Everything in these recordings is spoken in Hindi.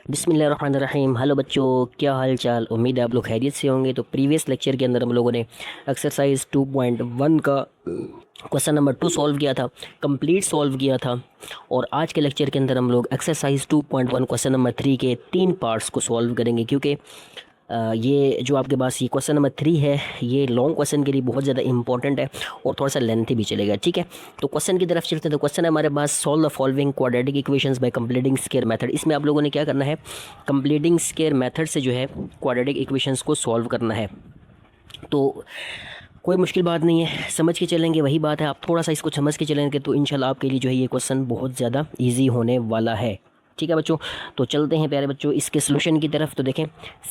बिस्मिल्लाहिर्रहमानिर्रहीम। हेलो बच्चों, क्या हाल चाल। उम्मीद है आप लोग खैरियत से होंगे। तो प्रीवियस लेक्चर के अंदर हम लोगों ने एक्सरसाइज 2.1 का क्वेश्चन नंबर 2 सॉल्व किया था, कंप्लीट सॉल्व किया था। और आज के लेक्चर के अंदर हम लोग एक्सरसाइज 2.1 क्वेश्चन नंबर 3 के 3 पार्ट्स को सॉल्व करेंगे, क्योंकि ये जो आपके पास ये क्वेश्चन नंबर 3 है, ये लॉन्ग क्वेश्चन के लिए बहुत ज़्यादा इंपॉर्टेंट है और थोड़ा सा लेंथी भी चलेगा। ठीक है, तो क्वेश्चन की तरफ चलते हैं। तो क्वेश्चन है हमारे पास, solve the following quadratic equations by completing square method. इसमें आप लोगों ने क्या करना है, कंप्लीटिंग स्क्वायर मेथड से जो है क्वाड्रेटिक इक्वेशंस को सॉल्व करना है। तो कोई मुश्किल बात नहीं है, समझ के चलेंगे वही बात है। आप थोड़ा सा इसको समझ के चलेंगे तो इंशाल्लाह आपके लिए जो है ये क्वेश्चन बहुत ज़्यादा ईजी होने वाला है। ठीक है बच्चों, तो चलते हैं प्यारे बच्चों इसके सोल्यूशन की तरफ। तो देखें,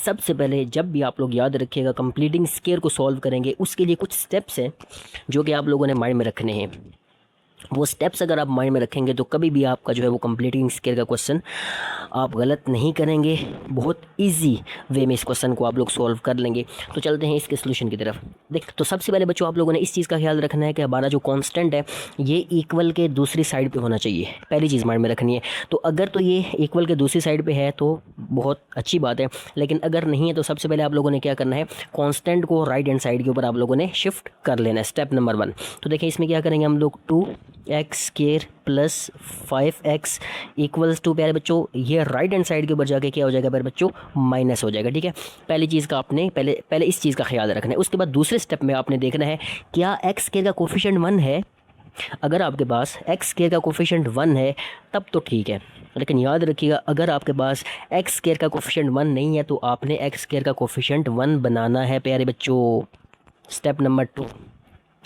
सबसे पहले जब भी आप लोग याद रखिएगा कंप्लीटिंग स्क्वायर को सॉल्व करेंगे, उसके लिए कुछ स्टेप्स हैं जो कि आप लोगों ने माइंड में रखने हैं। वो स्टेप्स अगर आप माइंड में रखेंगे तो कभी भी आपका जो है वो कंप्लीटिंग स्क्वायर का क्वेश्चन आप गलत नहीं करेंगे, बहुत इजी वे में इस क्वेश्चन को आप लोग सॉल्व कर लेंगे। तो चलते हैं इसके सोल्यूशन की तरफ। देख, तो सबसे पहले बच्चों आप लोगों ने इस चीज़ का ख्याल रखना है कि हमारा जो कांस्टेंट है ये इक्वल के दूसरी साइड पे होना चाहिए, पहली चीज़ माइंड में रखनी है। तो अगर तो ये इक्वल के दूसरी साइड पे है तो बहुत अच्छी बात है, लेकिन अगर नहीं है तो सबसे पहले आप लोगों ने क्या करना है, कांस्टेंट को राइट हैंड साइड के ऊपर आप लोगों ने शिफ्ट कर लेना है, स्टेप नंबर 1। तो देखिए इसमें क्या करेंगे हम लोग, 2x square plus 5x equals to, प्यारे बच्चों ये राइट हैंड साइड के ऊपर जाके क्या हो जाएगा प्यारे बच्चों, माइनस हो जाएगा। ठीक है, पहली चीज़ का आपने पहले इस चीज़ का ख्याल रखना है। उसके बाद दूसरे स्टेप में आपने देखना है क्या x स्क्वायर का कोफिशिएंट 1 है। अगर आपके पास x स्क्वायर का कोफिशिएंट 1 है तब तो ठीक है, लेकिन याद रखिएगा अगर आपके पास x स्क्वायर का कोफिशिएंट 1 नहीं है तो आपने x स्क्वायर का कोफिशिएंट 1 बनाना है प्यारे बच्चों। स्टेप नंबर 2,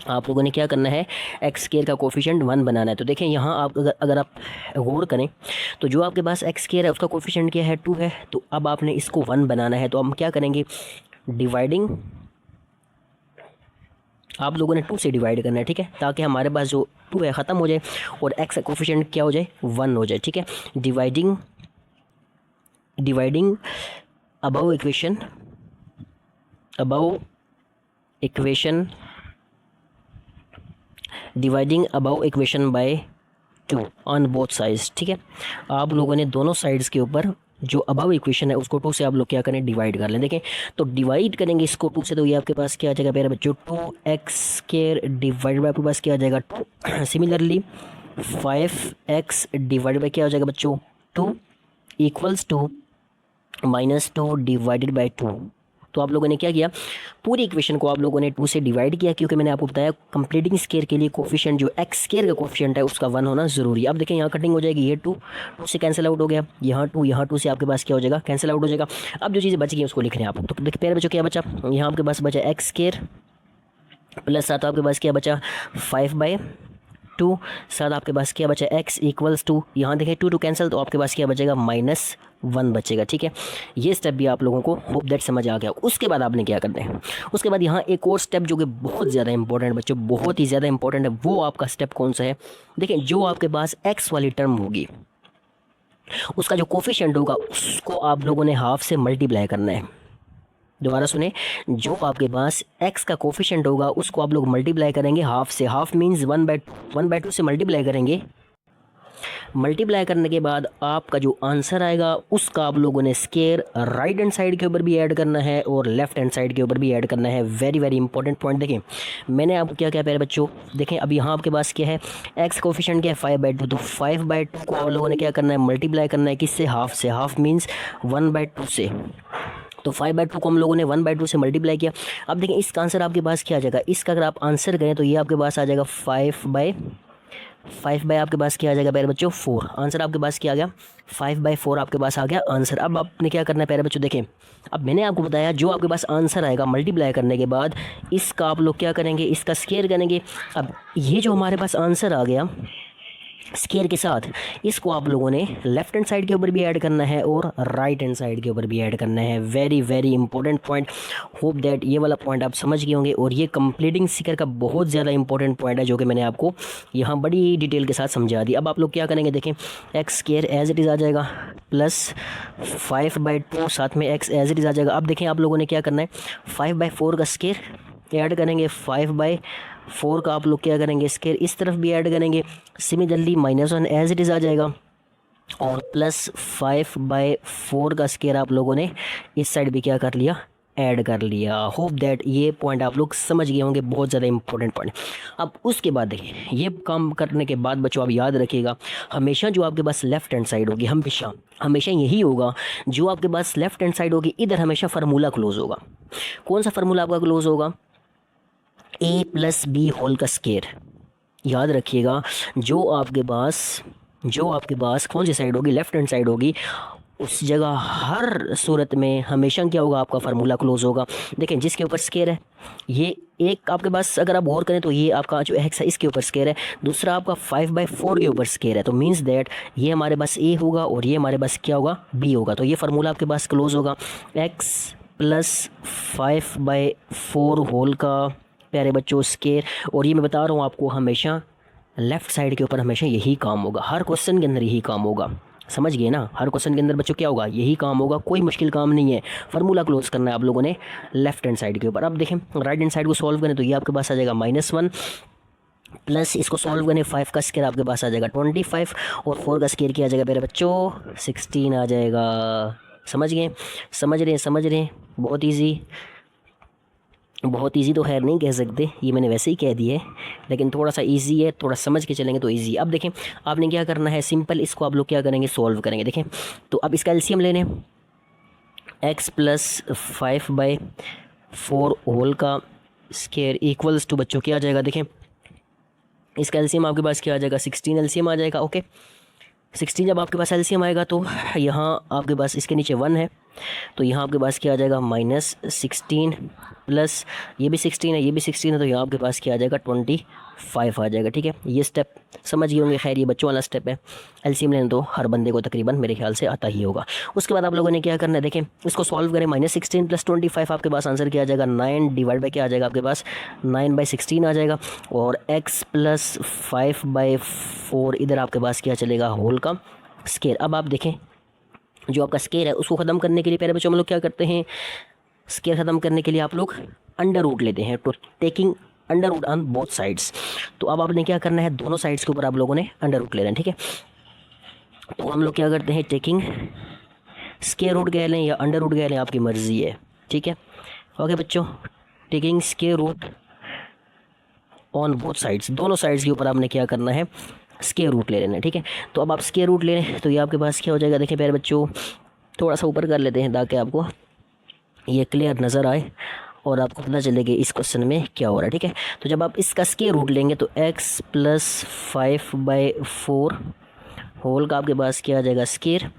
आप लोगों ने क्या करना है, एक्स स्क्वायर का कोफिशिएंट 1 बनाना है। तो देखें यहाँ आप अगर आप गौर करें तो जो आपके पास एक्स स्क्वायर है उसका कोफिशिएंट क्या है, 2 है। तो अब आपने इसको 1 बनाना है, तो हम क्या करेंगे, डिवाइडिंग, आप लोगों ने 2 से डिवाइड करना है। ठीक है, ताकि हमारे पास जो 2 है ख़त्म हो जाए और एक्स का कोफिशिएंट क्या हो जाए, 1 हो जाए। ठीक है, dividing above equation dividing above equation by 2 on both sides. ठीक है, आप लोगों ने दोनों साइड्स के ऊपर जो अबव इक्वेशन है उसको 2 से आप लोग क्या करें, डिवाइड कर लें। देखें, तो डिवाइड करेंगे इसको 2 से, तो ये आपके पास क्या आ जाएगा मेरे बच्चों, 2x स्क्वायर डिवाइड बाय आपके पास क्या आ जाएगा, 2। सिमिलरली 5x डिवाइड बाय क्या हो जाएगा बच्चों, 2 इक्वल्स टू -2 डिवाइडेड बाय 2। तो आप लोगों ने क्या किया, पूरी इक्वेशन को आप लोगों ने 2 से डिवाइड किया, क्योंकि मैंने आपको बताया कंप्लीटिंग स्क्वायर के लिए कोफिशिएंट जो एक्स स्क्वायर का कोफिशिएंट है उसका 1 होना ज़रूरी है। अब देखें यहाँ कटिंग हो जाएगी, ये 2 से कैंसिल आउट हो गया, यहाँ 2 से आपके पास क्या हो जाएगा, कैंसिल आउट हो जाएगा। अब जो चीज़ें बच गई उसको लिख रहे हैं आप। तो देखिए पहले बच्चों क्या बचा, यहाँ आपके पास बचा एक्स स्क्वायर प्लस साथ आपके पास क्या बचा, 5/2, साथ आपके पास क्या बचा, x इक्वल्स टू, यहाँ देखें 2 कैंसिल, तो आपके पास क्या बचेगा, -1 बचेगा। ठीक है, ये स्टेप भी आप लोगों को होप दैट समझ आ गया। उसके बाद आपने क्या करना है, उसके बाद यहाँ एक और स्टेप जो कि बहुत ज़्यादा इंपॉर्टेंट है बच्चों, बहुत ही ज़्यादा इंपॉर्टेंट है। वो आपका स्टेप कौन सा है, देखें जो आपके पास x वाली टर्म होगी उसका जो कोफिशिएंट होगा उसको आप लोगों ने हाफ से मल्टीप्लाई करना है। दोबारा सुने, जो आपके पास x का कोफिशिएंट होगा उसको आप लोग मल्टीप्लाई करेंगे हाफ से, हाफ मीन्स 1/2 से मल्टीप्लाई करेंगे। मल्टीप्लाई करने के बाद आपका जो आंसर आएगा उसका आप लोगों ने स्क्वायर राइट हैंड साइड के ऊपर भी ऐड करना है और लेफ्ट हैंड साइड के ऊपर भी ऐड करना है। Very very important point. देखें मैंने आपको क्या क्या प्यारे बच्चों, देखें अब यहाँ आपके पास क्या है, x कोफिशिएंट क्या है, 5/2। तो 5/2 को आप लोगों ने क्या करना है, मल्टीप्लाई करना है किससे, हाफ से, हाफ मीन्स 1/2 से। तो 5/2 को हम लोगों ने 1/2 से मल्टीप्लाई किया। अब देखें इसका आंसर आपके पास क्या आ जाएगा, इसका अगर आप आंसर करें तो ये आपके पास आ जाएगा 5/5 आपके पास क्या आ जाएगा प्यारे बच्चों, 4। आंसर आपके पास क्या आ गया, 5/4 आपके पास आ गया आंसर। अब आपने क्या करना है प्यारे बच्चों, देखें अब मैंने आपको बताया जो आपके पास आंसर आएगा मल्टीप्लाई करने के बाद इसका आप लोग क्या करेंगे, इसका स्क्वायर करेंगे। अब ये जो हमारे पास आंसर आ गया स्क्वायर के साथ, इसको आप लोगों ने लेफ्ट हैंड साइड के ऊपर भी ऐड करना है और राइट हैंड साइड के ऊपर भी ऐड करना है। Very very important point. Hope that ये वाला पॉइंट आप समझ गए होंगे, और ये कंप्लीटिंग स्क्वायर का बहुत ज़्यादा इंपॉर्टेंट पॉइंट है जो कि मैंने आपको यहाँ बड़ी डिटेल के साथ समझा दी। अब आप लोग क्या करेंगे, देखें x square as it is आ जाएगा प्लस 5/2, साथ में एक्स एज इट इज़ आ जाएगा। अब देखें आप लोगों ने क्या करना है, 5/4 का स्क्वायर ऐड करेंगे, 5/4 का आप लोग क्या करेंगे, स्क्वायर इस तरफ भी ऐड करेंगे। सिमिलरली -1 एज इट इज़ आ जाएगा। और +5/4 का स्केयर आप लोगों ने इस साइड भी क्या कर लिया, ऐड कर लिया। होप दैट ये पॉइंट आप लोग समझ गए होंगे, बहुत ज़्यादा इंपॉर्टेंट पॉइंट। अब उसके बाद देखिए, ये काम करने के बाद बच्चों आप याद रखिएगा, हमेशा जो आपके पास लेफ्ट हैंड साइड होगी, हमेशा हमेशा यही होगा, जो आपके पास लेफ्ट हैंड साइड होगी इधर हमेशा फार्मूला क्लोज होगा। कौन सा फार्मूला आपका क्लोज होगा, a+b होल का स्केयर। याद रखिएगा, जो आपके पास कौन सी साइड होगी, लेफ्ट हैंड साइड होगी, उस जगह हर सूरत में हमेशा क्या होगा, आपका फार्मूला क्लोज होगा। देखें जिसके ऊपर स्केयर है, ये एक आपके पास अगर आप गौर करें तो ये आपका जो एक्स है इसके ऊपर स्केयर है, दूसरा आपका 5/4 के ऊपर स्केयर है, तो मीन्स दैट ये हमारे पास ए होगा और ये हमारे पास क्या होगा, बी होगा। तो ये फार्मूला आपके पास क्लोज होगा, x+5/4 होल का प्यारे बच्चों स्केयर। और ये मैं बता रहा हूँ आपको, हमेशा लेफ़्ट साइड के ऊपर हमेशा यही काम होगा, हर क्वेश्चन के अंदर यही काम होगा। समझ गए ना, हर क्वेश्चन के अंदर बच्चों क्या होगा, यही काम होगा, कोई मुश्किल काम नहीं है। फार्मूला क्लोज करना है आप लोगों ने लेफ्ट हैंड साइड के ऊपर। अब देखें राइट हैंड साइड को सॉल्व करें तो ये आपके पास आ जाएगा -1 प्लस इसको सॉल्व करने 5 का स्केयर आपके पास आ जाएगा 25 और 4 का स्केयर किया जाएगा मेरे बच्चों 16 आ जाएगा। समझ गए, समझ रहे हैं, बहुत इजी तो खैर नहीं कह सकते, ये मैंने वैसे ही कह दिया है, लेकिन थोड़ा सा इजी है, थोड़ा समझ के चलेंगे तो इजी। अब देखें आपने क्या करना है, सिंपल इसको आप लोग क्या करेंगे, सॉल्व करेंगे। देखें तो अब इसका एलसीएम लेने, x+5/4 होल का स्केयर इक्वल्स टू बच्चों क्या आ जाएगा, देखें इसका एलसीएम आपके पास क्या आ जाएगा, 16 एलसीएम आ जाएगा। ओके 16 जब आपके पास एलसीएम आएगा तो यहाँ आपके पास इसके नीचे 1 है, तो यहाँ आपके पास क्या आ जाएगा -16 प्लस ये भी 16 है, ये भी 16 है, तो यहाँ आपके पास क्या आ जाएगा 25 आ जाएगा। ठीक है, ये स्टेप समझ गए होंगे। खैर ये बच्चों वाला स्टेप है, एलसीएम लेने तो हर बंदे को तकरीबन मेरे ख्याल से आता ही होगा। उसके बाद आप लोगों ने क्या करना है, देखें इसको सॉल्व करें, -16 + 25 आपके पास आंसर क्या आ जाएगा, 9 डिवाइड बाई क्या आ जाएगा आपके पास 9/16 आ जाएगा, और x+5/4 इधर आपके पास क्या चलेगा, होल का स्केयर। अब आप देखें जो आपका स्केयर है उसको ख़त्म करने के लिए पहले बच्चों हम लोग क्या करते हैं, स्केयर ख़त्म करने के लिए आप लोग अंडर रूट लेते हैं, तो taking under root on both sides. तो अब आपने क्या करना है, दोनों साइड्स के ऊपर आप लोगों ने अंडर रूट लेना है। ठीक है, तो हम लोग क्या करते हैं, टेकिंग स्केयर रूट कह लें या अंडर रूट कह लें, आपकी मर्ज़ी है। ठीक है, ओके बच्चों, taking square root on both sides, दोनों साइड्स के ऊपर आपने क्या करना है, स्केयर रूट ले लेना है। ठीक है, तो अब आप स्केयर रूट ले लें तो ये आपके पास क्या हो जाएगा, देखिए प्यारे बच्चों थोड़ा सा ऊपर कर लेते हैं ताकि आपको ये क्लियर नज़र आए और आपको पता चले कि इस क्वेश्चन में क्या हो रहा है। ठीक है, तो जब आप इसका स्केयर रूट लेंगे तो x+5/4 होल का आपके पास क्या आ जाएगा, square,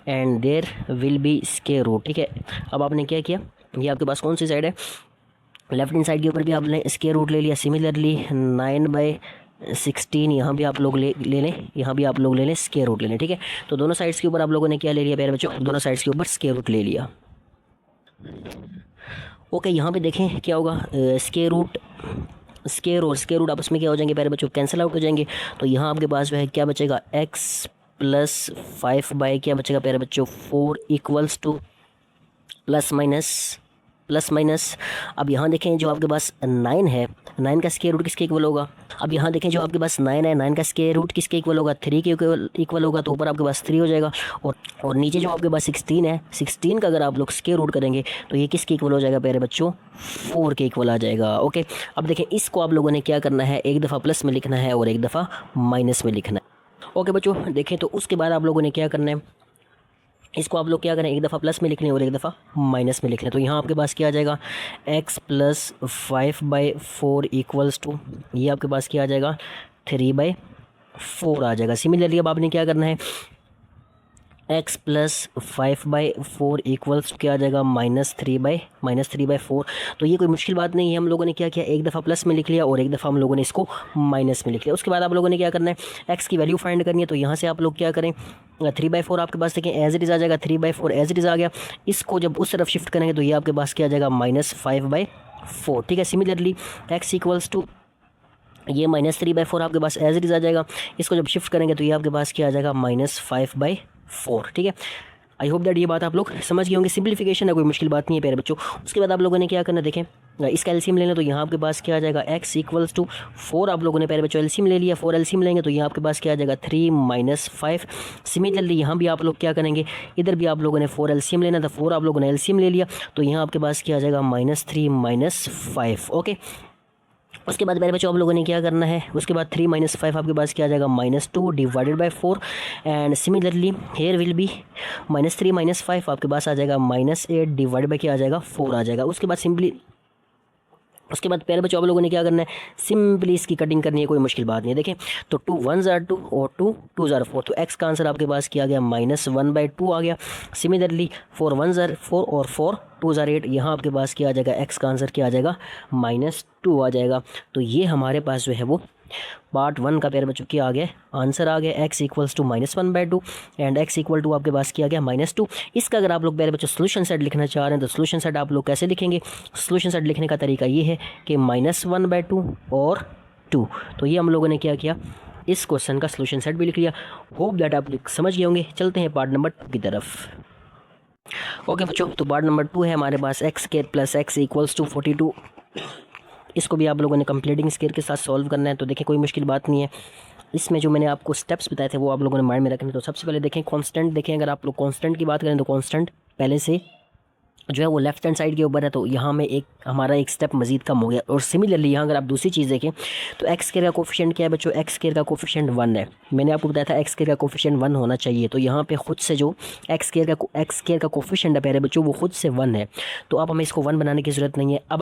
and there will be square root. ठीक है, अब आपने क्या किया, ये आपके पास कौन सी साइड है, लेफ्ट हैंड साइड के ऊपर भी आपने स्केयर रूट ले लिया। सिमिलरली 9/16 यहाँ भी आप लोग ले लें, यहाँ भी आप लोग ले लें, स्केयर रूट ले लें। ठीक है, तो दोनों साइड्स के ऊपर आप लोगों ने क्या ले लिया प्यारे बच्चों, दोनों साइड्स के ऊपर स्केयर रूट ले लिया। ओके यहाँ पे देखें क्या होगा, स्केयर रूट आपस में क्या हो जाएंगे प्यारे बच्चों, कैंसिल आउट हो जाएंगे। तो यहाँ आपके पास जो है क्या बचेगा, x+5 क्या बचेगा प्यारे बच्चों, 4 इक्वल्स टू प्लस माइनस। अब यहाँ देखें जो आपके पास 9 है, 9 का स्केयर रूट किसके इक्वल होगा। अब यहाँ देखें जो आपके पास 9 है, 9 का स्केयर रूट किसके इक्वल होगा, 3 के इक्वल होगा, तो ऊपर आपके पास 3 हो जाएगा। और नीचे जो आपके पास 16 है, 16 का अगर आप लोग स्केयर रूट करेंगे तो ये किसके इक्वल हो जाएगा प्यारे बच्चों, 4 के इक्वल आ जाएगा। ओके, अब देखें इसको आप लोगों ने क्या करना है, एक दफ़ा प्लस में लिखना है और एक दफ़ा माइनस में लिखना है। ओके बच्चों देखें, तो उसके बाद आप लोगों ने क्या करना है, इसको आप लोग क्या करें, एक दफ़ा प्लस में लिख लें और एक दफ़ा माइनस में लिख लें। तो यहाँ आपके पास क्या आ जाएगा, x+5/4 इक्वल्स टू ये आपके पास क्या आ जाएगा, 3/4 आ जाएगा। सिमिलरली अब आपने क्या करना है, x+5/4 इक्वल्स क्या आ जाएगा, -3/4। तो ये कोई मुश्किल बात नहीं है, हम लोगों ने क्या किया, एक दफ़ा प्लस में लिख लिया और एक दफ़ा हम लोगों ने इसको माइनस में लिख लिया। उसके बाद आप लोगों ने क्या करना है, x की वैल्यू फाइंड करनी है। तो यहाँ से आप लोग क्या करें, 3/4 आपके पास देखें एज इट इज़ आ जाएगा, 3/4 एज इट इज़ आ गया। इसको जब उस तरफ शिफ्ट करेंगे तो ये आपके पास क्या आ जाएगा, -5/4। ठीक है, सिमिलरली x इक्वल्स टू ये -3/4 आपके पास एज इट इज़ आ जाएगा। इसको जब शिफ्ट करेंगे तो ये आपके पास क्या आ जाएगा, -5/4। ठीक है, आई होप दैट ये बात आप लोग समझ गए होंगे। सिंप्लीफिकेशन है, कोई मुश्किल बात नहीं है प्यारे बच्चों। उसके बाद आप लोगों ने क्या करना, देखें इसका एलसीएम लेना, तो यहाँ आपके पास क्या आ जाएगा x इक्वल्स टू 4। आप लोगों ने प्यारे बच्चों एलसीएम ले लिया, 4 एलसीएम लेंगे तो यहाँ आपके पास क्या आ जाएगा 3 - 5। सिमिलरली यहाँ भी आप लोग क्या करेंगे, इधर भी आप लोगों ने 4 एलसीएम लेना था, 4 आप लोगों ने एलसीएम ले लिया तो यहाँ आपके पास क्या आ जाएगा -3 - 5। ओके, उसके बाद मेरे बच्चों आप लोगों ने क्या करना है, उसके बाद 3 - 5 आपके पास क्या आ जाएगा -2 divided by 4। And similarly here will B -3 - 5 आपके पास आ जाएगा -8 डिवाइड बाय क्या आ जाएगा 4 आ जाएगा। उसके बाद प्यारे बच्चों आप लोगों ने क्या करना है, सिंपली इसकी कटिंग करनी है, कोई मुश्किल बात नहीं है। देखें तो 2 1 ज़ार 2 और 2 2 ज़ार 4, तो x का आंसर आपके पास किया गया -1/2 आ गया। सिमिलरली 4 1 ज़ार 4 और 4 2 ज़ार 8, यहाँ आपके पास क्या आ जाएगा, x का आंसर क्या आ जाएगा -2 आ जाएगा। तो ये हमारे पास जो है वो पार्ट 1 का प्यारे बच्चों क्या आ गया, आंसर आ गया x equals to -1/2 and x equal to आपके पास किया गया -2। इसका अगर आप लोग प्यारे बच्चों सोल्यूशन सेट लिखना चाह रहे हैं तो सोल्यूशन सेट आप लोग कैसे लिखेंगे, सोल्यूशन सेट लिखने का तरीका ये है कि -1/2 और 2। तो ये हम लोगों ने क्या किया, इस क्वेश्चन का सोल्यूशन सेट भी लिख लिया। होप दैट आप लोग समझ गए होंगे। चलते हैं पार्ट नंबर 2 की तरफ। ओके बच्चों, तो पार्ट नंबर 2 है हमारे पास x² + x इक्वल्स टू 42। इसको भी आप लोगों ने कंप्लीटिंग स्केयर के साथ सॉल्व करना है। तो देखिए कोई मुश्किल बात नहीं है, इसमें जो मैंने आपको स्टेप्स बताए थे वो आप लोगों ने माइंड में रखने। तो सबसे पहले देखें कांस्टेंट, देखें अगर आप लोग कांस्टेंट की बात करें तो कांस्टेंट पहले से जो है वो लेफ्ट हैंड साइड के ऊपर है, तो यहाँ में हमारा एक स्टेप मजीद कम हो गया। और सिमिलरली यहाँ अगर आप दूसरी चीज़ देखें तो एक्स स्क्वायर का कोफिशिएंट क्या है बच्चों, एक्स स्क्वायर का कोफिशिएंट 1 है। मैंने आपको बताया था एक्स स्क्वायर का कोफिशिएंट 1 होना चाहिए, तो यहाँ पे खुद से जो एक्स स्क्वायर का कोफिशिएंट है प्यारे बच्चों वो खुद से 1 है, तो अब हमें इसको 1 बनाने की ज़रूरत नहीं है।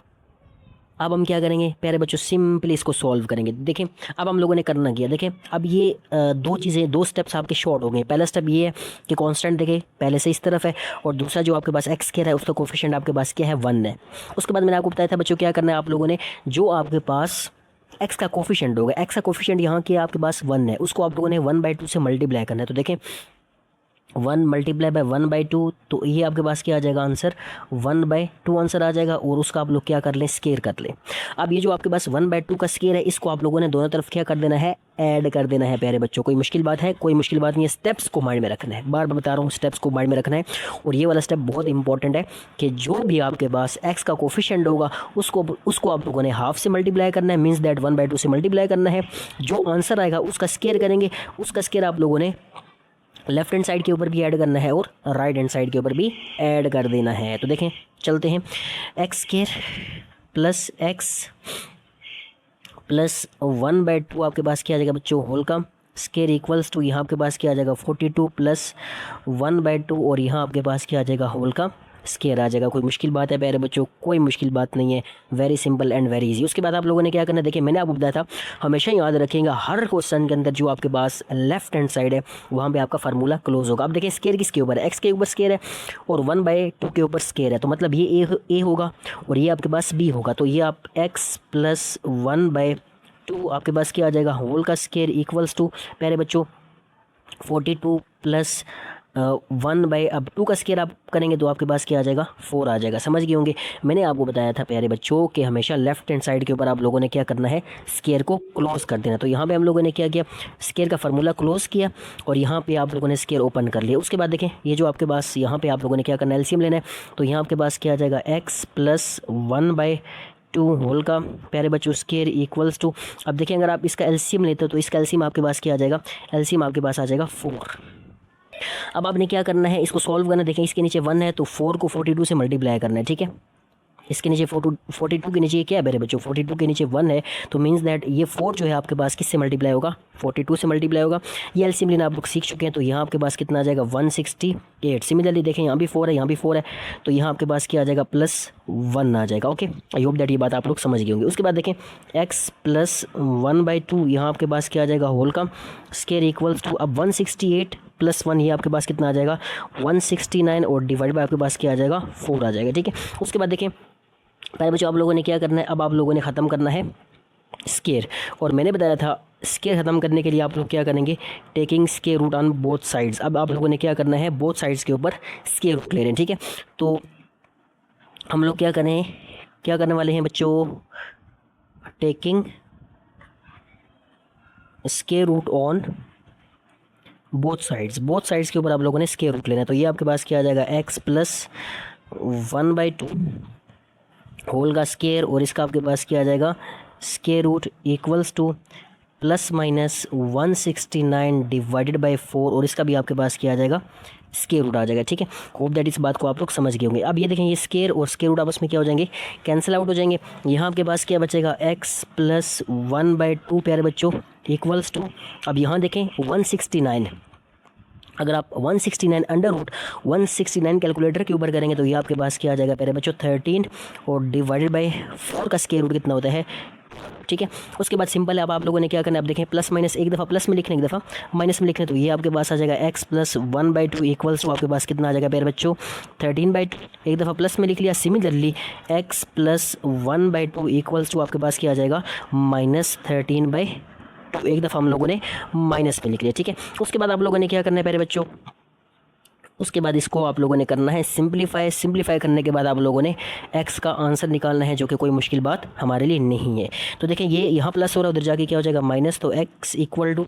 अब हम क्या करेंगे प्यारे बच्चों, सिंपली इसको सॉल्व करेंगे। देखें अब हम लोगों ने करना किया, देखें अब ये दो स्टेप्स आपके शॉर्ट हो गए। पहला स्टेप ये है कि कांस्टेंट देखें पहले से इस तरफ है, और दूसरा जो आपके पास एक्स स्क्वायर है उसका कोफिशिएंट आपके पास क्या है 1 है। उसके बाद मैंने आपको बताया था बच्चों क्या करना है, आप लोगों ने जो आपके पास एक्स का कोफिशिएंट होगा, एक्स का कोफिशिएंट यहाँ के आपके पास 1 है, उसको आप लोगों ने 1/2 से मल्टीप्लाई करना है। तो देखें 1 × 1/2, तो ये आपके पास क्या आ जाएगा आंसर 1/2 आंसर आ जाएगा। और उसका आप लोग क्या कर लें, स्केयर कर लें। अब ये जो आपके पास 1/2 का स्केयर है, इसको आप लोगों ने दोनों तरफ क्या कर देना है, ऐड कर देना है प्यारे बच्चों। कोई मुश्किल बात है, कोई मुश्किल बात नहीं है, स्टेप्स को माइंड में रखना है। बार बार बता रहा हूँ, स्टेप्स को माइंड में रखना है। और ये वाला स्टेप बहुत इंपॉर्टेंट है कि जो भी आपके पास एक्स का कोफिशिएंट होगा उसको आप लोगों ने हाफ से मल्टीप्लाई करना है, मीन्स दैट 1/2 से मल्टीप्लाई करना है। जो आंसर आएगा उसका स्केयर करेंगे, उसका स्केयर आप लोगों ने लेफ्ट हैंड साइड के ऊपर भी ऐड करना है और राइट हैंड साइड के ऊपर भी ऐड कर देना है। तो देखें चलते हैं, x square plus x plus 1/2 आपके पास क्या आ जाएगा बच्चों, होल का स्क्वायर इक्वल्स टू यहाँ आपके पास क्या आ जाएगा 42 प्लस 1/2, और यहाँ आपके पास क्या आ जाएगा होल का स्क्वायर आ जाएगा। कोई मुश्किल बात है प्यारे बच्चों, कोई मुश्किल बात नहीं है, very simple and very easy. उसके बाद आप लोगों ने क्या करना है, देखिए मैंने आपको बताया था, हमेशा याद रखिएगा हर क्वेश्चन के अंदर जो आपके पास लेफ्ट हैंड साइड है वहाँ पे आपका फार्मूला क्लोज होगा। अब देखिए स्क्वायर किसके ऊपर है, एक्स के ऊपर स्क्वायर है और 1/2 के ऊपर स्क्वायर है, तो मतलब ये ए होगा और ये आपके पास बी होगा। तो ये आप एक्स प्लस 1/2 आपके पास क्या आ जाएगा, होल का स्क्वायर इक्वल्स टू प्यारे बच्चों 42 प्लस 1/, अब 2 का स्क्वायर आप करेंगे तो आपके पास क्या आ जाएगा 4 आ जाएगा। समझ गए होंगे, मैंने आपको बताया था प्यारे बच्चों कि हमेशा लेफ्ट हैंड साइड के ऊपर आप लोगों ने क्या करना है, स्क्वायर को क्लोज कर देना। तो यहाँ पे हम लोगों ने क्या किया, स्क्वायर का फार्मूला क्लोज किया और यहाँ पे आप लोगों ने स्क्वायर ओपन कर लिया। उसके बाद देखें ये जो आपके पास यहाँ पे आप लोगों ने क्या करना है, एलसीएम लेना है। तो यहाँ आपके पास क्या आ जाएगा एक्स प्लस 1/2 होल का प्यारे बच्चों स्क्वायर इक्वल्स टू, अब देखिए अगर आप इसका एलसीएम लेते हो तो इसका एलसीएम आपके पास क्या आ जाएगा, एलसीएम आपके पास आ जाएगा 4। अब आपने क्या करना है, इसको सॉल्व करना। देखें इसके नीचे 1 है तो 4 को 42 से मल्टीप्लाई करना है, ठीक है। इसके नीचे 42 के नीचे क्या है मेरे बच्चों, 42 के नीचे 1 है, तो मींस दैट ये 4 जो है आपके पास किससे मल्टीप्लाई होगा, 42 से मल्टीप्लाई होगा। ये एलसीएम लेना आप लोग सीख चुके हैं, तो यहाँ आपके पास कितना आ जाएगा 168। सिमिलरली देखें यहाँ भी 4 है, यहाँ भी 4 है, तो यहाँ आपके पास क्या आ जाएगा +1 आ जाएगा। ओके, आई होप दैट ये बात आप लोग समझ गए होंगे। उसके बाद देखें x प्लस 1/2 यहाँ आपके पास क्या आ जाएगा, होल का स्क्वायर इक्वल्स टू, अब 168 + 1 ये आपके पास कितना आ जाएगा 169, और डिवाइड बाय आपके पास क्या आ जाएगा 4 आ जाएगा, ठीक है। उसके बाद देखें पहले बच्चों आप लोगों ने क्या करना है, अब आप लोगों ने ख़त्म करना है स्क्वायर, और मैंने बताया था स्क्वायर ख़त्म करने के लिए आप लोग क्या करेंगे, taking square root on both sides. अब आप लोगों ने क्या करना है, बोथ साइड्स के ऊपर स्क्वायर रूट ले रहे हैं, ठीक है। तो हम लोग क्या करने वाले हैं बच्चों, taking square root on both sides के ऊपर आप लोगों ने स्क्वायर रूट लेना है। तो ये आपके पास क्या आ जाएगा x प्लस 1/2 होल का स्क्वायर, और इसका आपके पास क्या आ जाएगा square root equals to plus minus 169 divided by 4, और इसका भी आपके पास क्या आ जाएगा स्क्वायर रूट आ जाएगा। ठीक है, होप दैट इस बात को आप लोग समझ गए होंगे। अब ये देखें, ये स्क्वायर और स्क्वायर रूट आपस में क्या हो जाएंगे, कैंसिल आउट हो जाएंगे। यहाँ आपके पास क्या बचेगा x प्लस 1/2 प्यारे बच्चों इक्वल्स टू, अब यहाँ देखें 169, अगर आप 169 अंडर रूट 169 कैलकुलेटर के ऊपर करेंगे तो ये आपके पास क्या आ जाएगा प्यारे बच्चों 13, और डिवाइडेड बाय 4 का स्क्वायर रूट कितना होता है। ठीक है, उसके बाद सिंपल है, अब आप लोगों ने क्या करना है, अब देखें प्लस माइनस एक दफ़ा प्लस में लिखने, एक दफ़ा माइनस में लिखने, तो ये आपके पास आ जाएगा x प्लस 1/2 इक्वल्स टू आपके पास कितना आ जाएगा प्यारे बच्चों 13/2, एक दफ़ा प्लस में लिख लिया। Similarly x plus 1/2 equals to आपके पास क्या आ जाएगा -13/2, एक दफ़ा हम लोगों ने माइनस में लिख लिया। ठीक है, उसके बाद आप लोगों ने क्या करना है प्यारे बच्चों, उसके बाद इसको आप लोगों ने करना है सिंप्लीफाई करने के बाद आप लोगों ने x का आंसर निकालना है, जो कि कोई मुश्किल बात हमारे लिए नहीं है। तो देखें ये यहाँ प्लस हो रहा है, उधर जाके क्या हो जाएगा माइनस, तो x इक्वल टू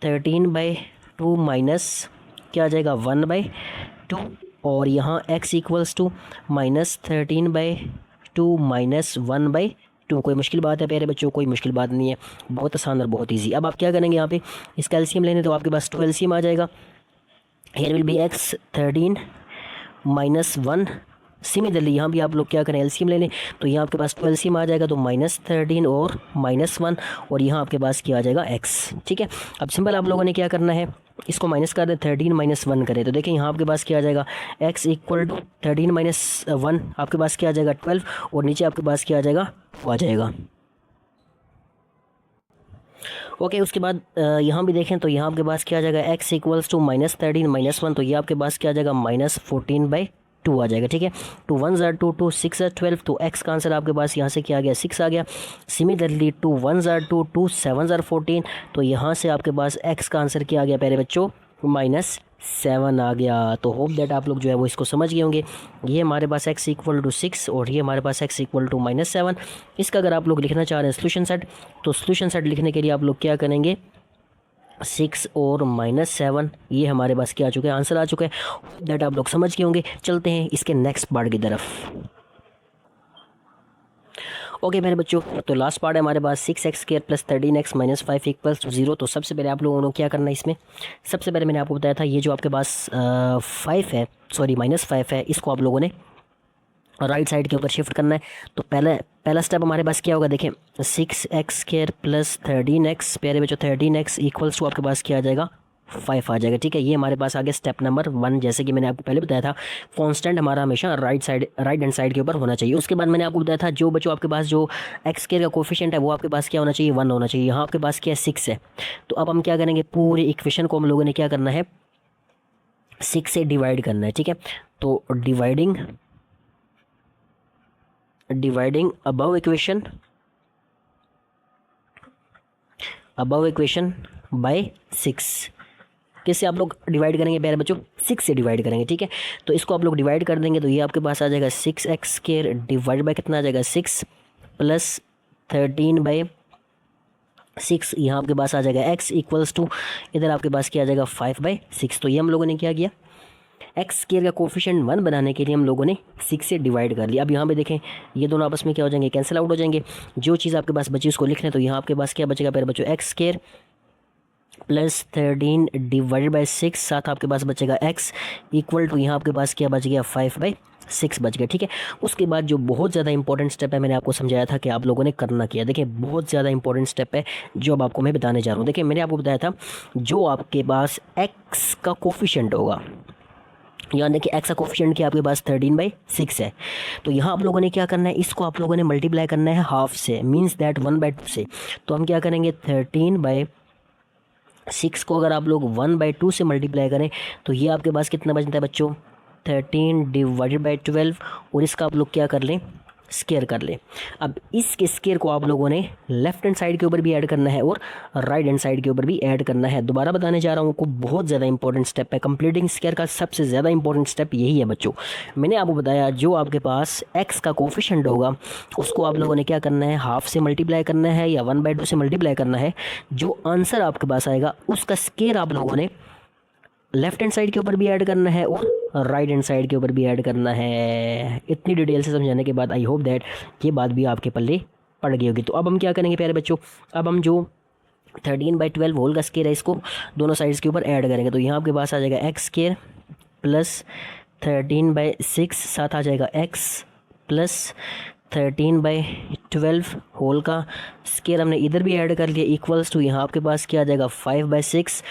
13/2 माइनस क्या आ जाएगा 1/2, और यहाँ x इक्वल्स टू -13/2 माइनस 1/2। कोई मुश्किल बात है प्यारे बच्चों, कोई मुश्किल बात नहीं है, बहुत आसान और बहुत ईजी। अब आप क्या करेंगे, यहाँ पे इसका एलसीएम लेने, तो आपके पास 2 एलसीएम आ जाएगा। Here will be x 13 minus 1। Similarly यहाँ भी आप लोग क्या करें एलसीएम ले लें, तो यहाँ आपके पास 2 एलसीएम आ जाएगा, तो -13 और -1, और यहाँ आपके पास क्या आ जाएगा x। ठीक है, अब सिंपल आप लोगों ने क्या करना है, इसको माइनस कर दें, 13 माइनस 1 करें, तो देखें यहाँ आपके पास क्या आ जाएगा x इक्वल टू 13 माइनस 1 आपके पास क्या आ जाएगा 12, और नीचे आपके पास क्या आ जाएगा 2 आ जाएगा। ओके, उसके बाद यहाँ भी देखें तो यहाँ आपके पास क्या आ जाएगा x इक्वल्स टू -13 माइनस 1, तो ये आपके पास क्या आ जाएगा -14/2 आ जाएगा। ठीक है, 2 1 ज़ार 2 2 6 ज़ार 12, तो x का आंसर आपके पास यहाँ से क्या आ गया 6 आ गया। सिमिलरली 2 1 ज़ार 2 2 7 ज़ार 14, तो यहाँ से आपके पास x का आंसर क्या आ गया प्यारे बच्चों -7 आ गया। तो होप दैट आप लोग जो है वो इसको समझ गए होंगे। ये हमारे पास x इक्वल टू 6 और ये हमारे पास x इक्वल टू -7। इसका अगर आप लोग लिखना चाह रहे हैं सोल्यूशन सेट, तो सोल्यूशन सेट लिखने के लिए आप लोग क्या करेंगे 6 और -7, ये हमारे पास क्या आ चुका है आंसर आ चुका है। दैट आप लोग समझ गए होंगे। चलते हैं इसके नेक्स्ट पार्ट की तरफ। ओके मेरे बच्चों, तो लास्ट पार्ट है हमारे पास 6x² plus 13x minus 5 equals to 0। तो सबसे पहले आप लोगों को क्या करना है इसमें, सबसे पहले मैंने आपको बताया था ये जो आपके पास 5 है, सॉरी -5 है, इसको आप लोगों ने राइट साइड के ऊपर शिफ्ट करना है। तो पहला स्टेप हमारे पास क्या होगा, देखें 6x² प्लस 13x, प्यारे बच्चों 13x इक्वल्स टू आपके पास क्या आ जाएगा 5 आ जाएगा। ठीक है, ये हमारे पास आ गया स्टेप नंबर 1। जैसे कि मैंने आपको पहले बताया था कांस्टेंट हमारा हमेशा राइट हैंड साइड के ऊपर होना चाहिए। उसके बाद मैंने आपको बताया था जो बच्चों आपके पास जो x² का कोफिशिएंट है वो आपके पास क्या होना चाहिए 1 होना चाहिए। यहाँ आपके पास क्या है 6 है। तो अब हम क्या करेंगे, पूरे इक्वेशन को हम लोगों ने क्या करना है 6 से डिवाइड करना है। ठीक है, तो डिवाइडिंग अबव इक्वेशन बाय 6। किससे आप लोग डिवाइड करेंगे प्यारे बच्चों 6 से डिवाइड करेंगे। ठीक है, तो इसको आप लोग डिवाइड कर देंगे तो ये आपके पास आ जाएगा 6x² डिवाइड बाय कितना आ जाएगा 6 प्लस 13/6। यहाँ आपके पास आ जाएगा x इक्वल्स टू इधर आपके पास क्या आ जाएगा 5/6। तो ये हम लोगों ने क्या किया x² का कोफिशिएंट 1 बनाने के लिए हम लोगों ने 6 से डिवाइड कर लिया। अब यहाँ पे देखें ये दोनों आपस में क्या हो जाएंगे कैंसिल आउट हो जाएंगे। जो चीज़ आपके पास बची उसको लिख लें। तो यहाँ आपके पास क्या बचेगा प्यारे बच्चों x² प्लस 13 डिवाइडेड बाई 6, साथ आपके पास बचेगा x इक्वल टू यहाँ आपके पास क्या बच गया 5/6 बच गया। ठीक है, उसके बाद जो बहुत ज़्यादा इंपॉर्टेंट स्टेप है मैंने आपको समझाया था कि आप लोगों ने करना किया। देखिए बहुत ज़्यादा इंपॉर्टेंट स्टेप है जो अब आपको मैं बताने जा रहा हूँ। देखिए मैंने आपको बताया था जो आपके पास x का कोफिशिएंट होगा, यहाँ देखिए x का कोफिशिएंट क्या आपके पास 13/6 है। तो यहाँ आप लोगों ने क्या करना है, इसको आप लोगों ने मल्टीप्लाई करना है हाफ से, मीन्स दैट 1/2 से। तो हम क्या करेंगे 13/6 को अगर आप लोग 1/2 से मल्टीप्लाई करें तो ये आपके पास कितना बचता है बच्चों 13 डिवाइडेड बाई 12, और इसका आप लोग क्या कर लें स्केयर कर लें। अब इस स्केयर को आप लोगों ने लेफ्ट हैंड साइड के ऊपर भी ऐड करना है और राइट हैंड साइड के ऊपर भी ऐड करना है। दोबारा बताने जा रहा हूँ को बहुत ज़्यादा इंपॉर्टेंट स्टेप है। कंप्लीटिंग स्केयर का सबसे ज़्यादा इंपॉर्टेंट स्टेप यही है बच्चों। मैंने आपको बताया जो आपके पास x का कोफिशिएंट होगा उसको आप लोगों ने क्या करना है हाफ से मल्टीप्लाई करना है या 1/2 से मल्टीप्लाई करना है। जो आंसर आपके पास आएगा उसका स्केयर आप लोगों ने लेफ्ट हैंड साइड के ऊपर भी ऐड करना है और राइट हैंड साइड के ऊपर भी ऐड करना है। इतनी डिटेल से समझाने के बाद आई होप दैट ये बात भी आपके पल्ले पड़ गई होगी। तो अब हम क्या करेंगे प्यारे बच्चों, अब हम जो 13/12 होल का स्केयर है इसको दोनों साइड्स के ऊपर ऐड करेंगे। तो यहाँ आपके पास आ जाएगा एक्स स्केयर प्लस 13/6, साथ आ जाएगा एक्स प्लस 13/12 होल का स्केयर हमने इधर भी ऐड कर लिया, इक्वल्स टू यहाँ आपके पास क्या आ जाएगा 5/6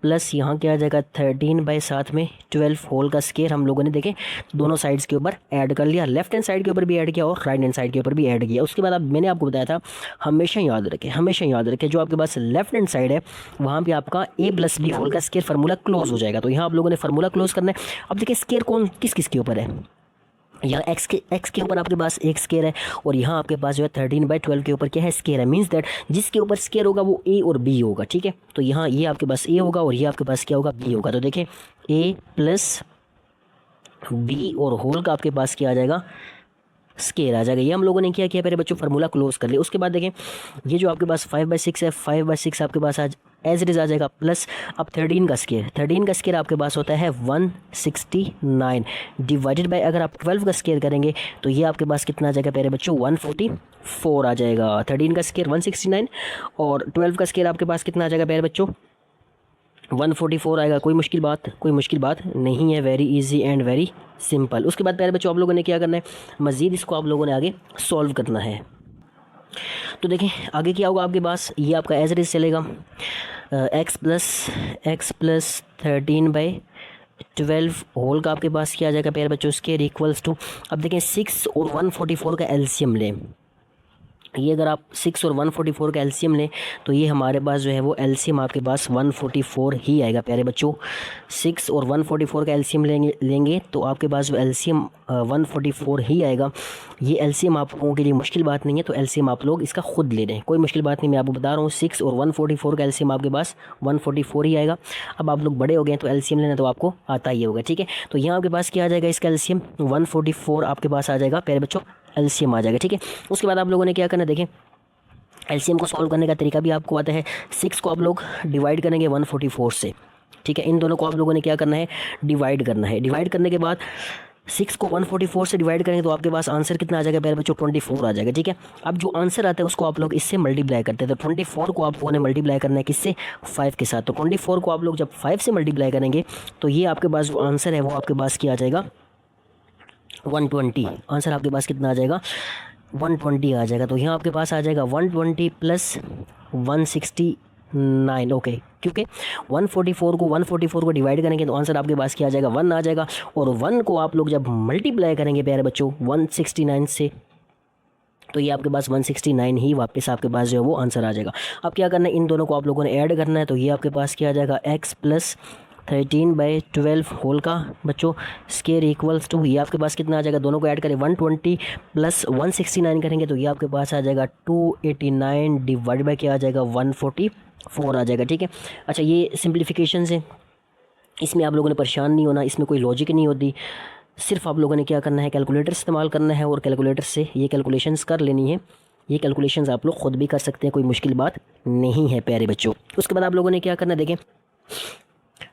प्लस यहाँ क्या आ जाएगा 13/12 होल का स्केयर हम लोगों ने देखें दोनों साइड्स के ऊपर ऐड कर लिया, लेफ्ट हैंड साइड के ऊपर भी ऐड किया और राइट हैंड साइड के ऊपर भी ऐड किया। उसके बाद अब मैंने आपको बताया था हमेशा याद रखें जो आपके पास लेफ्ट हैंड साइड है वहाँ पे आपका a+b होल का स्केयर फार्मूला क्लोज हो जाएगा। तो यहाँ आप लोगों ने फार्मूला क्लोज करना है। अब देखिए स्केयर कौन किस किस के ऊपर है, यहाँ एक्स के ऊपर आपके पास एक स्केयर है और यहाँ आपके पास जो है 13/12 के ऊपर क्या है स्केयर है, मींस दैट जिसके ऊपर स्केयर होगा वो ए और बी होगा। ठीक है, तो यहाँ ये आपके पास ए होगा और ये आपके पास क्या होगा बी होगा। तो देखिए a + b और होल का आपके पास क्या आ जाएगा स्केयर आ जाएगा। ये हम लोगों ने क्या किया पहले बच्चों फार्मूला क्लोज कर लिया। उसके बाद देखें ये जो आपके पास 5/6 है 5/6 आपके पास आज एज इट इज़ आ जाएगा प्लस अब 13 का स्केयर आपके पास होता है 169 डिवाइडेड बाय अगर आप 12 का स्केयर करेंगे तो ये आपके पास कितना आ जाएगा प्यारे बच्चों 144 आ जाएगा। 13 का स्केयर 169 और 12 का स्केयर आपके पास कितना आ जाएगा प्यारे बच्चों 144 आएगा। कोई मुश्किल बात नहीं है, very easy and very simple. उसके बाद प्यारे बच्चों आप लोगों ने क्या करना है मज़ीद इसको आप लोगों ने आगे सॉल्व करना है। तो देखें आगे क्या होगा आपके पास, ये आपका एज इट इज़ चलेगा x प्लस 13/12 होल का आपके पास क्या आ जाएगा प्यारे बच्चों स्केयर इक्वल्स टू, अब देखें 6 और 144 का एलसीएम लें। ये अगर आप 6 और 144 का एलसीएम लें तो ये हमारे पास जो है वो एलसीएम आपके पास 144 ही आएगा प्यारे बच्चों। 6 और 144 का एलसीएम लेंगे तो आपके पास जो एलसीएम 144 ही आएगा। ये एलसीएम आप लोगों के लिए मुश्किल बात नहीं है, तो एलसीएम आप लोग इसका खुद ले लें, कोई मुश्किल बात नहीं। मैं आपको बता रहा हूँ 6 और 144 का एलसीएम आपके पास 144 ही आएगा। अब आप लोग बड़े हो गए तो एलसीएम लेना तो आपको आता ही होगा। ठीक है, तो यहाँ आपके पास क्या आ जाएगा इसका एलसीएम 144 आपके पास आ जाएगा प्यारे बच्चों, एलसीएम आ जाएगा। ठीक है, उसके बाद आप लोगों ने क्या करना देखें एलसीएम को सॉल्व करने का तरीका भी आपको आता है। 6 को आप लोग डिवाइड करेंगे 144 से। ठीक है, इन दोनों को आप लोगों ने क्या करना है डिवाइड करना है। डिवाइड करने के बाद 6 को 144 से डिवाइड करेंगे तो आपके पास आंसर कितना आ जाएगा प्यारे बच्चों 24 आ जाएगा। ठीक है, अब जो आंसर आता है उसको आप लोग इससे मल्टीप्लाई करते हैं। तो 24 को आप लोगों ने मल्टीप्लाई करना है किससे 5 के साथ। तो 24 को आप लोग जब 5 से मल्टीप्लाई करेंगे तो ये आपके पास जो आंसर है वो आपके पास क्या आ जाएगा 120। आंसर आपके पास कितना आ जाएगा 120 आ जाएगा। तो यहाँ आपके पास आ जाएगा 120 + 169। ओके, क्योंकि 144 को डिवाइड करेंगे तो आंसर आपके पास क्या आ जाएगा 1 आ जाएगा और 1 को आप लोग जब मल्टीप्लाई करेंगे प्यारे बच्चों 169 से तो ये आपके पास 169 ही वापस आपके पास जो है वो आंसर आ जाएगा। अब क्या करना है इन दोनों को आप लोगों ने ऐड करना है। तो ये आपके पास क्या आ जाएगा x प्लस 13/12 होल का बच्चों स्केयर इक्वल्स टू, ये आपके पास कितना आ जाएगा दोनों को ऐड करें 120 + 169 करेंगे तो ये आपके पास आ जाएगा 289 डिवाइड बाय क्या आ जाएगा 144 आ जाएगा। ठीक है, अच्छा ये सिंप्लीफिकेशन है, इसमें आप लोगों ने परेशान नहीं होना, इसमें कोई लॉजिक नहीं होती। सिर्फ आप लोगों ने क्या करना है कैलकुलेटर इस्तेमाल करना है और कैलकुलेटर से ये कैलकुलेशंस कर लेनी है। ये कैलकुलेशंस आप लोग खुद भी कर सकते हैं, कोई मुश्किल बात नहीं है प्यारे बच्चों। उसके बाद आप लोगों ने क्या करना देखें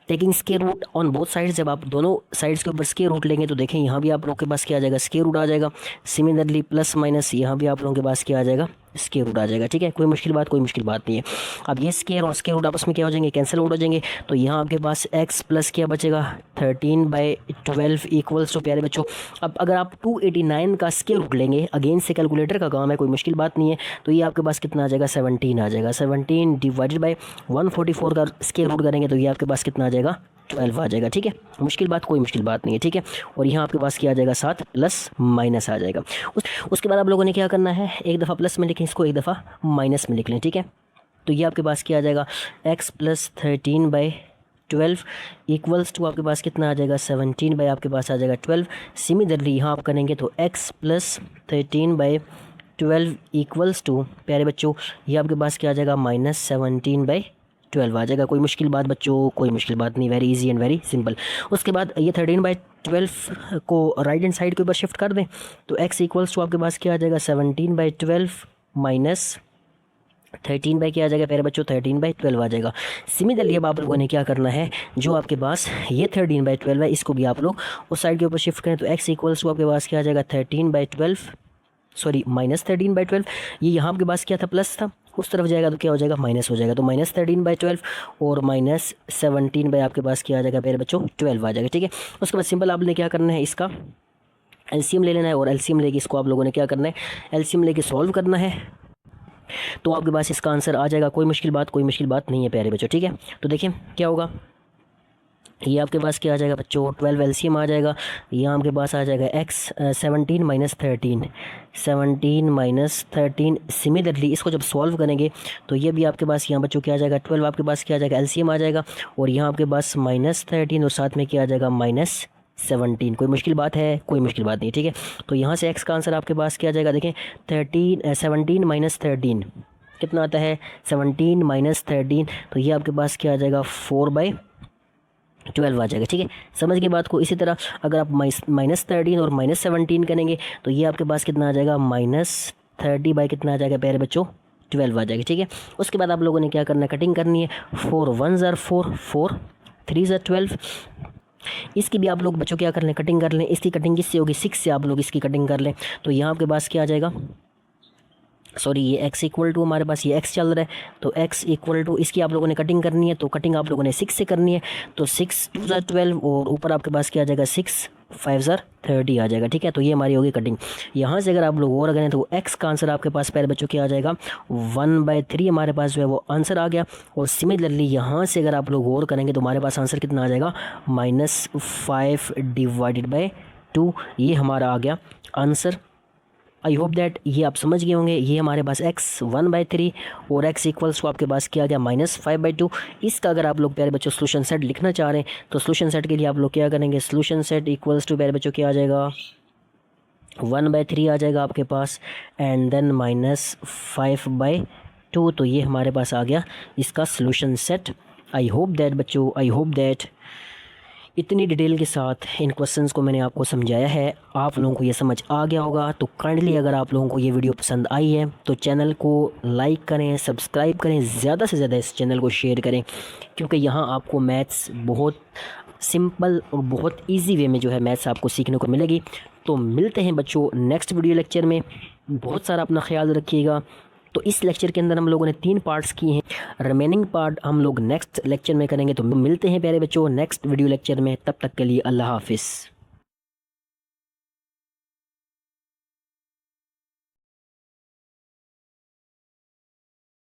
taking square root on both sides, जब आप दोनों साइड्स के ऊपर स्केयर रूट लेंगे तो देखें यहाँ भी आप लोगों के पास क्या आ जाएगा स्केयर रूट आ जाएगा। सिमिलरली प्लस माइनस यहाँ भी आप लोगों के पास क्या आ जाएगा स्केयर रूट आ जाएगा। ठीक है, कोई मुश्किल बात नहीं है। अब ये स्केयर और स्केयर रूट आपस में क्या हो जाएंगे कैंसिल आउट हो जाएंगे। तो यहाँ आपके पास x प्लस क्या बचेगा 13/12 इक्वल्स टू प्यारे बच्चों। अब अगर आप 289 का स्केयर रूट लेंगे, अगेन से कैलकुलेटर का काम है, कोई मुश्किल बात नहीं है। तो ये आपके पास कितना आ जाएगा 17 आ जाएगा। 17 डिवाइडेड बाय 144 का स्केयर रूट करेंगे तो ये आपके पास कितना आ जाएगा 12 आ जाएगा। ठीक है, कोई मुश्किल बात नहीं है। ठीक है, और यहाँ आपके पास क्या आ जाएगा 7 प्लस माइनस आ जाएगा। उसके बाद आप लोगों ने क्या करना है एक दफ़ा प्लस में लिखें इसको, एक दफ़ा माइनस में लिख लें। ठीक है, तो ये आपके पास क्या आ जाएगा x प्लस 13/12 इक्वल्स टू आपके पास कितना आ जाएगा 17 बाई आपके पास आ जाएगा 12। सिमिलरली यहाँ आप करेंगे तो x प्लस 13/12 इक्वल्स टू प्यारे बच्चों ये आपके पास क्या आ जाएगा -17/12 आ जाएगा। कोई मुश्किल बात बच्चों, कोई मुश्किल बात नहीं, very easy and very simple. उसके बाद ये 13/12 को राइट हैंड साइड के ऊपर शिफ्ट कर दें तो x इक्वल्स टू आपके पास क्या आ जाएगा 17/12 माइनस 13 बाई क्या आ जाएगा प्यारे बच्चों, 13/12 आ जाएगा। सिमिलरली अब आप लोगों ने क्या करना है, जो आपके पास ये 13/12 है इसको भी आप लोग उस साइड के ऊपर शिफ्ट करें तो x इक्वल्स टू आपके पास क्या आ जाएगा 13/12, सॉरी -13/12। ये यहाँ आपके पास क्या था, प्लस था, उस तरफ जाएगा तो क्या हो जाएगा, माइनस हो जाएगा। तो -13/12 और -17 बाई आपके पास क्या आ जाएगा प्यारे बच्चों, 12 आ जाएगा। ठीक है, उसके बाद सिंपल आपने क्या करना है, इसका एलसीएम ले लेना है और एलसीएम लेके इसको आप लोगों ने क्या करना है, एलसीएम लेके सॉल्व करना है। तो आपके पास इसका आंसर आ जाएगा। कोई मुश्किल बात नहीं है प्यारे बच्चों। ठीक है, तो देखिए क्या होगा, ये आपके पास क्या आ जाएगा बच्चों, 12 एलसीएम आ जाएगा। यहाँ आपके पास आ जाएगा x 17 माइनस 13। सिमिलरली इसको जब सॉल्व करेंगे तो ये भी आपके पास यहाँ बच्चों क्या आ जाएगा, 12 आपके पास क्या आ जाएगा, एलसीएम आ जाएगा। और यहाँ आपके पास -13 और साथ में क्या आ जाएगा, -17। कोई मुश्किल बात है, कोई मुश्किल बात नहीं। ठीक है, तो यहाँ से x का आंसर आपके पास क्या आ जाएगा, देखें 17 माइनस 13 कितना आता है, 17 माइनस 13। तो ये आपके पास क्या आ जाएगा, 4/12 आ जाएगा। ठीक है, समझ गए बात को। इसी तरह अगर आप -13 और -17 करेंगे तो ये आपके पास कितना आ जाएगा, -30 बाई कितना आ जाएगा प्यारे बच्चों, 12 आ जाएगा। ठीक है, उसके बाद आप लोगों ने क्या करना है, कटिंग करनी है। 4 1 ज़र 4, 4 3 ज़र 12। इसकी भी आप लोग बच्चों क्या कर लें, कटिंग कर लें। इसकी कटिंग किससे होगी, 6 से आप लोग इसकी कटिंग कर लें। तो यहाँ आपके पास क्या आ जाएगा, सॉरी ये x इक्वल टू हमारे पास ये x चल रहा है, तो x इक्वल टू इसकी आप लोगों ने कटिंग करनी है। तो कटिंग आप लोगों ने 6 से करनी है। तो 6 2 ज़र 12 और ऊपर आपके पास क्या आ जाएगा, 6 5 ज़र 30 आ जाएगा। ठीक है, तो ये हमारी होगी कटिंग। यहाँ से अगर आप लोग और करें तो x का आंसर आपके पास पहले बच्चों क्या आ जाएगा, 1/3 हमारे पास जो है वो आंसर आ गया। और सिमिलरली यहाँ से अगर आप लोग और करेंगे तो हमारे पास आंसर कितना आ जाएगा, -5/2। ये हमारा आ गया आंसर। आई होप दैट ये आप समझ गए होंगे। ये हमारे पास x 1/3 और x इक्वल्स को आपके पास क्या आ गया, -5/2। इसका अगर आप लोग प्यारे बच्चों सोल्यूशन सेट लिखना चाह रहे हैं तो सोल्यूशन सेट के लिए आप लोग क्या करेंगे, सोल्यूशन सेट इक्वल्स टू प्यारे बच्चों क्या आ जाएगा, 1/3 आ जाएगा आपके पास एंड देन -5/2। तो ये हमारे पास आ गया इसका solution set. I hope that बच्चों, आई होप दैट इतनी डिटेल के साथ इन क्वेश्चंस को मैंने आपको समझाया है, आप लोगों को ये समझ आ गया होगा। तो काइंडली अगर आप लोगों को ये वीडियो पसंद आई है तो चैनल को लाइक करें, सब्सक्राइब करें, ज़्यादा से ज़्यादा इस चैनल को शेयर करें, क्योंकि यहाँ आपको मैथ्स बहुत सिंपल और बहुत ईजी वे में जो है मैथ्स आपको सीखने को मिलेगी। तो मिलते हैं बच्चों नेक्स्ट वीडियो लेक्चर में। बहुत सारा अपना ख्याल रखिएगा। तो इस लेक्चर के अंदर हम लोगों ने 3 पार्ट्स किए हैं, रिमेनिंग पार्ट हम लोग नेक्स्ट लेक्चर में करेंगे। तो मिलते हैं प्यारे बच्चों नेक्स्ट वीडियो लेक्चर में, तब तक के लिए अल्लाह हाफिज़।